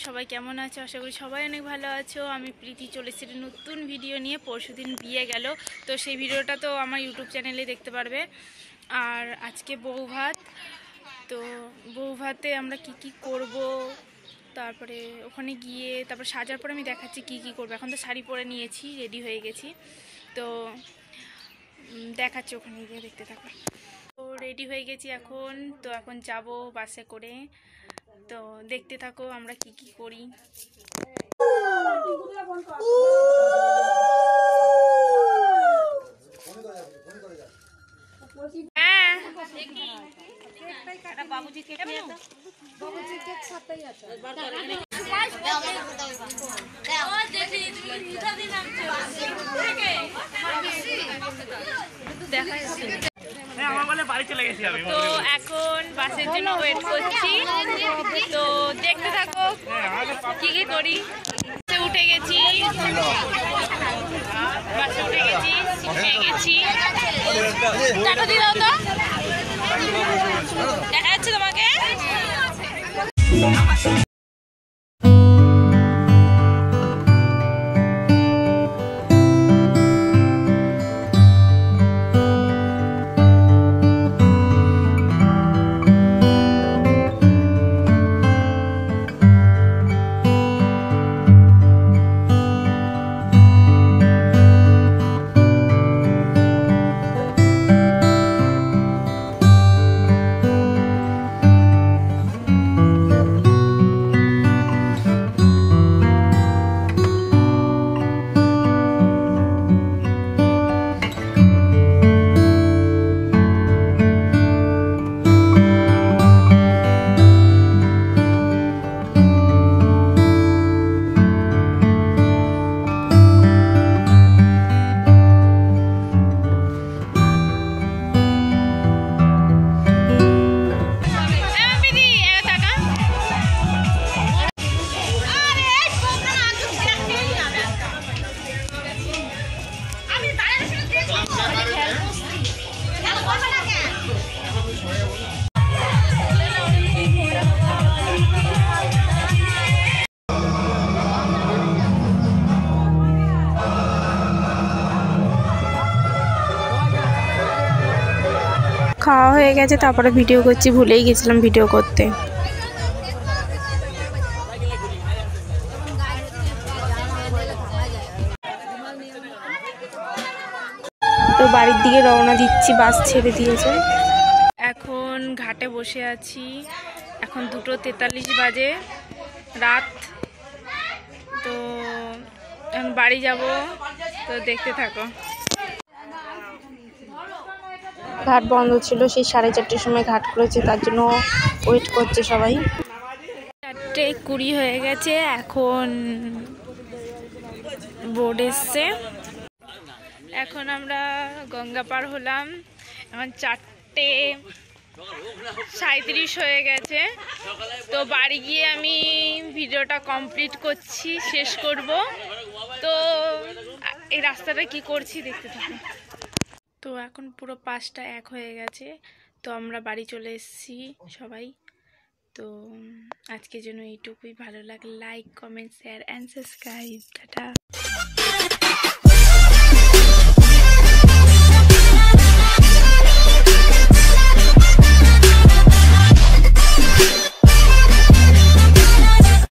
সবাই কেমন আছো? আশা করি সবাই অনেক ভালো আছো। আমি প্রীতি চলে এসেছি নতুন ভিডিও নিয়ে। পরশুদিন বিয়ে গেল, তো সেই ভিডিওটা তো আমার ইউটিউব চ্যানেলে দেখতে পারবে। আর আজকে বউ ভাত, তো বউ ভাতে আমরা কি করব, তারপরে ওখানে গিয়ে তারপর সাজার পরে আমি দেখাচ্ছি কি করবো। এখন তো শাড়ি পরে নিয়েছি, রেডি হয়ে গেছি, তো দেখাচ্ছি ওখানে গিয়ে, দেখতে থাকো। তো রেডি হয়ে গেছি এখন, তো এখন যাব বাসে করে, তো দেখতে থাকো আমরা কি করি। তো এখন বাসের জন্য ওয়েট করছি, তো দেখতে থাকো কি করি। উঠে গেছি, বাসে উঠে গেছি, উঠে গেছি। টাটা দিয়ে দাও তো, দেখা যাচ্ছে তোমাকে। খাওয়া হয়ে গেছে, তারপরে ভিডিও করছি, ভুলেই গেছিলাম ভিডিও করতে। তো বাড়ির দিকে রওনা দিচ্ছি, বাস ছেড়ে দিয়েছে। এখন ঘাটে বসে আছি, এখন 2:43 বাজে রাত। তো এখন বাড়ি যাব, তো দেখতে থাকো। ঘাট বন্ধ ছিল, সেই 4:30টার সময় ঘাট করেছে, তার জন্য ওয়েট করছে সবাই। 4:20 হয়ে গেছে, এখন বোট এসছে। এখন আমরা গঙ্গা পার হলাম, এখন 4:37 হয়ে গেছে। তো বাড়ি গিয়ে আমি ভিডিওটা কমপ্লিট করছি, শেষ করব। তো এই রাস্তাটা কি করছি দেখতে থাকো। তো এখন পুরো 5টা 1 হয়ে গেছে, তো আমরা বাড়ি চলে এসেছি সবাই। তো আজকের জন্য এইটুকুই। ভালো লাগলে like, comment, share and subscribe. Tata.